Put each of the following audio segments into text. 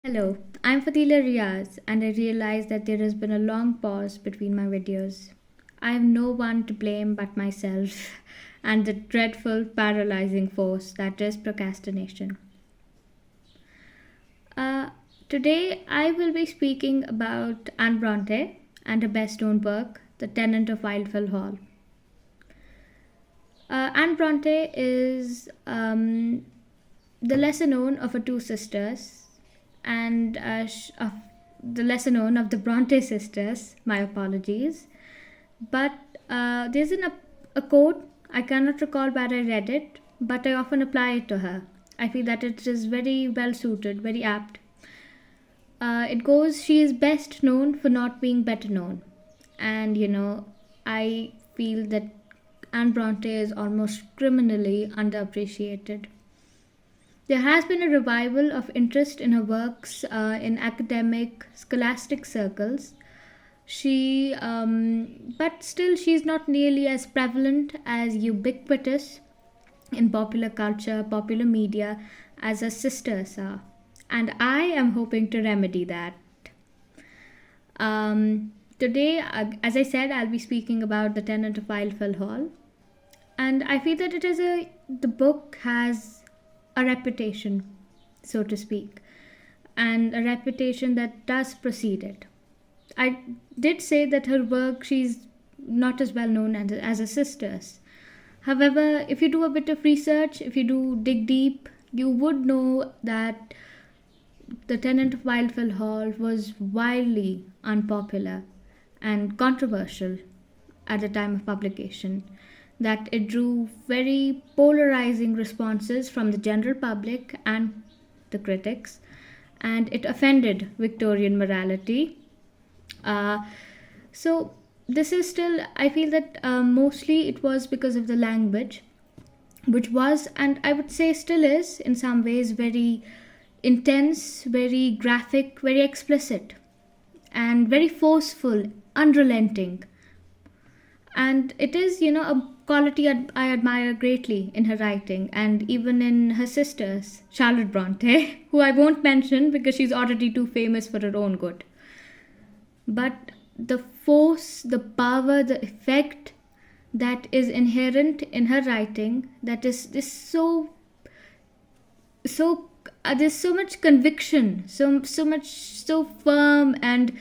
Hello, I'm Fadila Riaz, and I realize that there has been a long pause between my videos. I have no one to blame but myself and the dreadful, paralyzing force that is procrastination. Uh, Today, I will be speaking about Anne Brontë and her best known work, The Tenant of Wildfell Hall. Anne Brontë is the lesser known of her two sisters and of the lesser known of the Bronte sisters. My apologies. But there's a quote, I cannot recall where I read it, but I often apply it to her. I feel that it is very well suited, very apt. It goes, she is best known for not being better known. And I feel that Anne Bronte is almost criminally underappreciated. There has been a revival of interest in her works in academic, scholastic circles. But still, she's not nearly as prevalent as ubiquitous in popular culture, popular media, as her sisters are. And I am hoping to remedy that. Today, as I said, I'll be speaking about The Tenant of Wildfell Hall. And I feel that the book has a reputation, so to speak, and a reputation that does precede it. I did say that her work, she's not as well known as her sisters. However, if you do a bit of research, if you do dig deep, you would know that The Tenant of Wildfell Hall was wildly unpopular and controversial at the time of publication, that it drew very polarizing responses from the general public and the critics, and it offended Victorian morality. So, this is still, I feel that mostly it was because of the language, which was, and I would say still is, in some ways, very intense, very graphic, very explicit, and very forceful, unrelenting. And it is, a quality I admire greatly in her writing and even in her sisters, Charlotte Bronte, who I won't mention because she's already too famous for her own good. But the force, the power, the effect that is inherent in her writing, that is this there's so much conviction, so much, so firm, and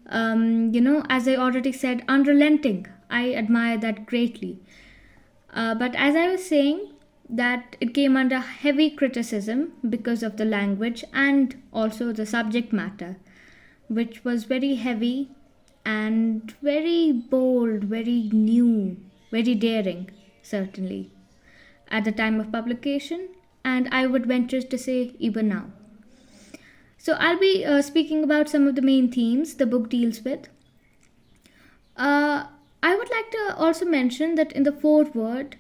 as I already said, unrelenting. I admire that greatly. But as I was saying, that it came under heavy criticism because of the language and also the subject matter, which was very heavy and very bold, very new, very daring, certainly, at the time of publication, and I would venture to say even now. So I'll be speaking about some of the main themes the book deals with. I would like to also mention that in the foreword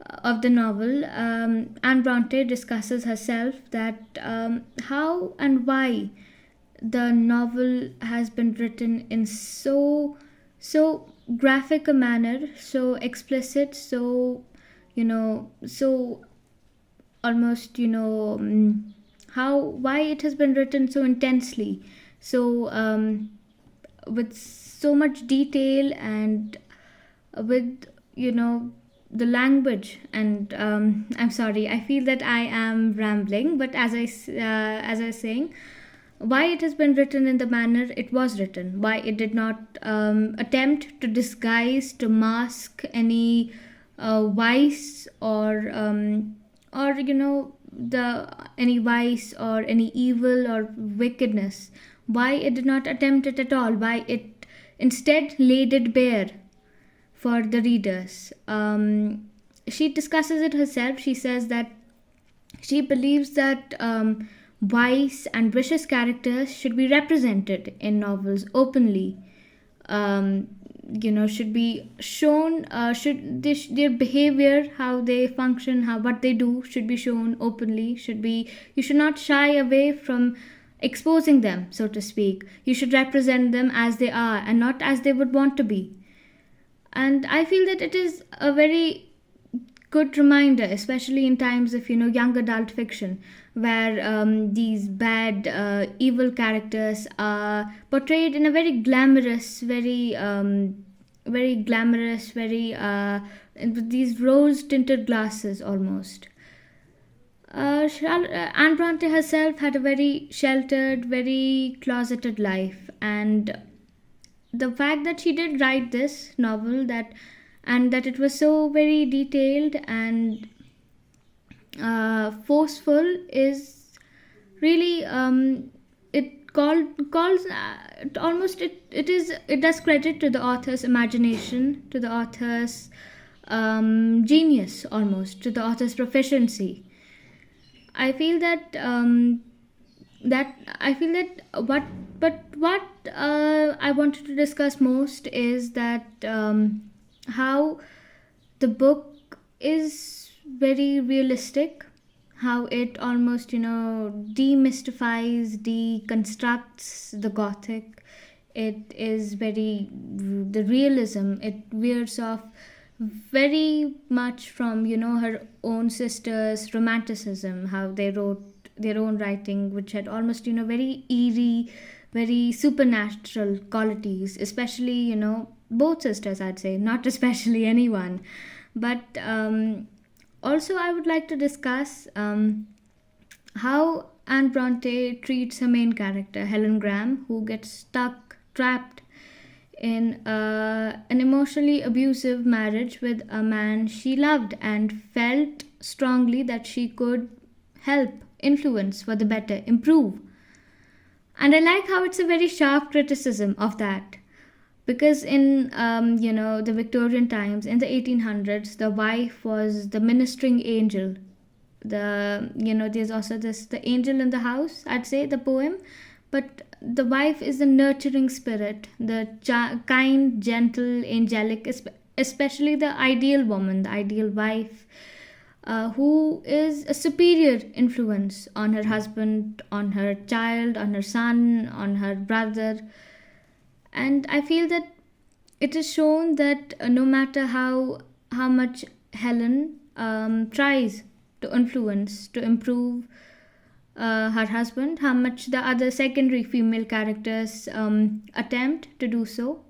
of the novel, Anne Brontë discusses herself that how and why the novel has been written in so graphic a manner, so explicit, so so almost how why it has been written so intensely, so with so much detail and with the language. And I'm sorry, I feel that I am rambling, but as I was saying, why it has been written in the manner it was written, why it did not attempt to disguise, to mask any vice or the any vice or any evil or wickedness, why it did not attempt it at all, why it instead laid it bare for the readers. She discusses it herself. She says that she believes that vice and vicious characters should be represented in novels openly. Should be shown. Their behavior, how they function, what they do, should be shown openly. You should not shy away from exposing them, so to speak. You should represent them as they are and not as they would want to be. And I feel that it is a very good reminder, especially in times of young adult fiction, where these bad, evil characters are portrayed in a very glamorous, very glamorous, very with these rose-tinted glasses almost. Anne Bronte herself had a very sheltered, very closeted life, and the fact that she did write this novel, that it was so very detailed and forceful, is really it calls almost it does credit to the author's imagination, to the author's genius, almost to the author's proficiency. I feel that what I wanted to discuss most is that how the book is very realistic, how it almost demystifies, deconstructs the Gothic. It is very, the realism, it veers off very much from her own sister's romanticism, how they wrote their own writing, which had almost very eerie, very supernatural qualities, especially both sisters, I'd say, not especially anyone. But also I would like to discuss how Anne Bronte treats her main character, Helen Graham, who gets trapped in an emotionally abusive marriage with a man she loved and felt strongly that she could help, influence for the better, improve. And I like how it's a very sharp criticism of that. Because in the Victorian times, in the 1800s, the wife was the ministering angel. There's also the angel in the house, I'd say, the poem. But the wife is the nurturing spirit, the kind, gentle, angelic, especially the ideal woman, the ideal wife, who is a superior influence on her husband, on her child, on her son, on her brother. And I feel that it is shown that no matter how much Helen tries to influence, to improve her husband, how much the other secondary female characters attempt to do so,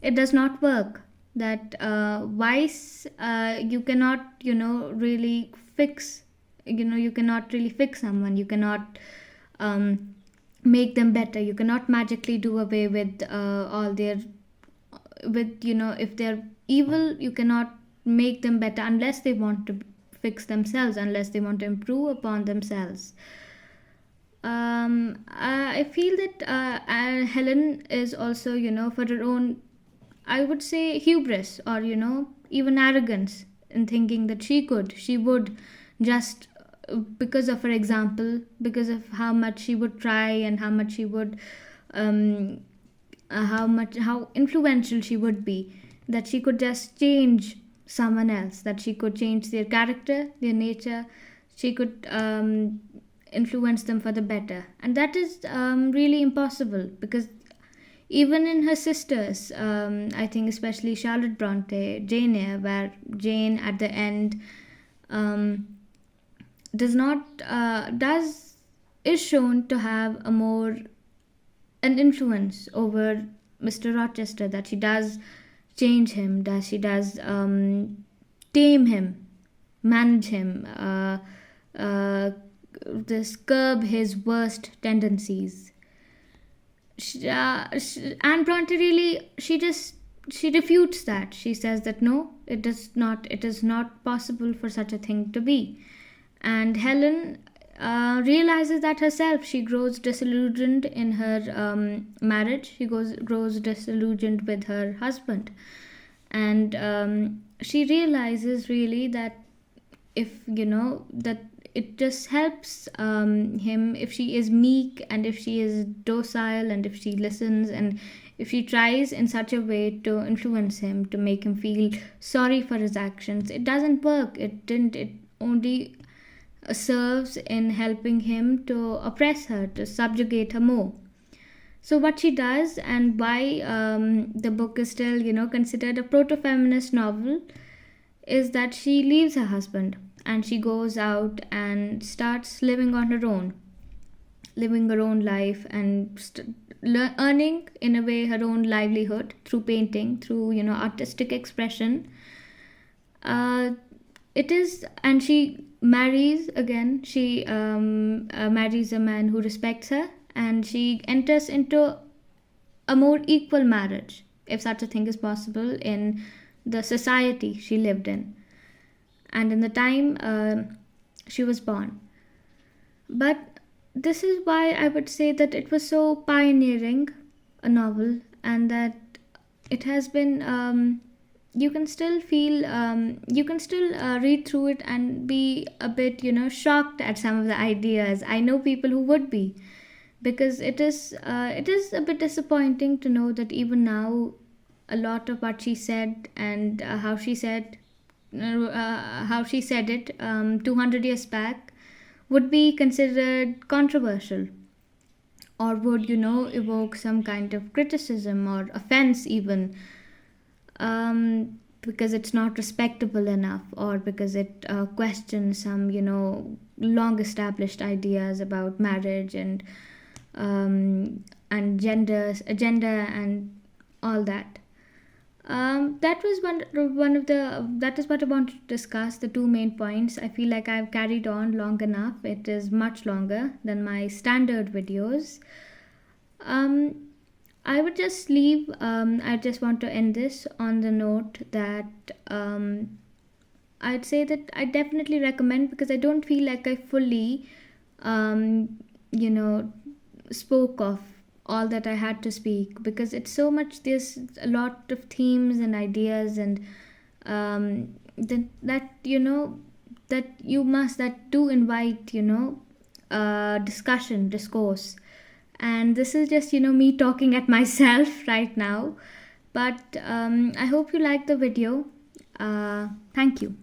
it does not work. That vice, you cannot really fix. You cannot really fix someone. You cannot make them better. You cannot magically do away with all their, with if they're evil, you cannot make them better unless they want to fix themselves, unless they want to improve upon themselves. I feel that Helen is also, for her own, I would say, hubris, or even arrogance, in thinking that she would just, because of her example, because of how much she would try and how much she would how influential she would be, that she could just change someone else, that she could change their character, their nature, she could influence them for the better. And that is really impossible, because even in her sisters, I think especially Charlotte Bronte, Jane Eyre, where Jane at the end is shown to have an influence over Mr. Rochester, that she does change him, that she does tame him, manage him, this curb his worst tendencies. Anne Bronte really, she refutes that. She says that no, it is not possible for such a thing to be. And Helen realizes that herself. She grows disillusioned in her marriage. She grows disillusioned with her husband, and she realizes really that if that it just helps him if she is meek, and if she is docile, and if she listens, and if she tries in such a way to influence him, to make him feel sorry for his actions. It doesn't work. It only serves in helping him to oppress her, to subjugate her more. So what she does, and why the book is still considered a proto-feminist novel, is that she leaves her husband and she goes out and starts living on her own, living her own life, and earning in a way her own livelihood through painting, through artistic expression. uh, it is, and she marries again. She marries a man who respects her, and she enters into a more equal marriage, if such a thing is possible, in the society she lived in and in the time she was born. But this is why I would say that it was so pioneering a novel, and that it has been. You can still feel. You can still read through it and be a bit, shocked at some of the ideas. I know people who would be, because it is. It is a bit disappointing to know that even now, a lot of what she said and how she said it 200 years back would be considered controversial, or would evoke some kind of criticism or offense even, because it's not respectable enough, or because it questions some long established ideas about marriage and gender and all that. That was one of the that is what I wanted to discuss. The two main points. I feel like I've carried on long enough. It is much longer than my standard videos. Um, I would just leave. I just want to end this on the note that I'd say that I definitely recommend, because I don't feel like I fully, you know, spoke of all that I had to speak, because it's so much. There's a lot of themes and ideas, and that that do invite discussion, discourse, and this is just me talking at myself right now. But I hope you like the video. Thank you.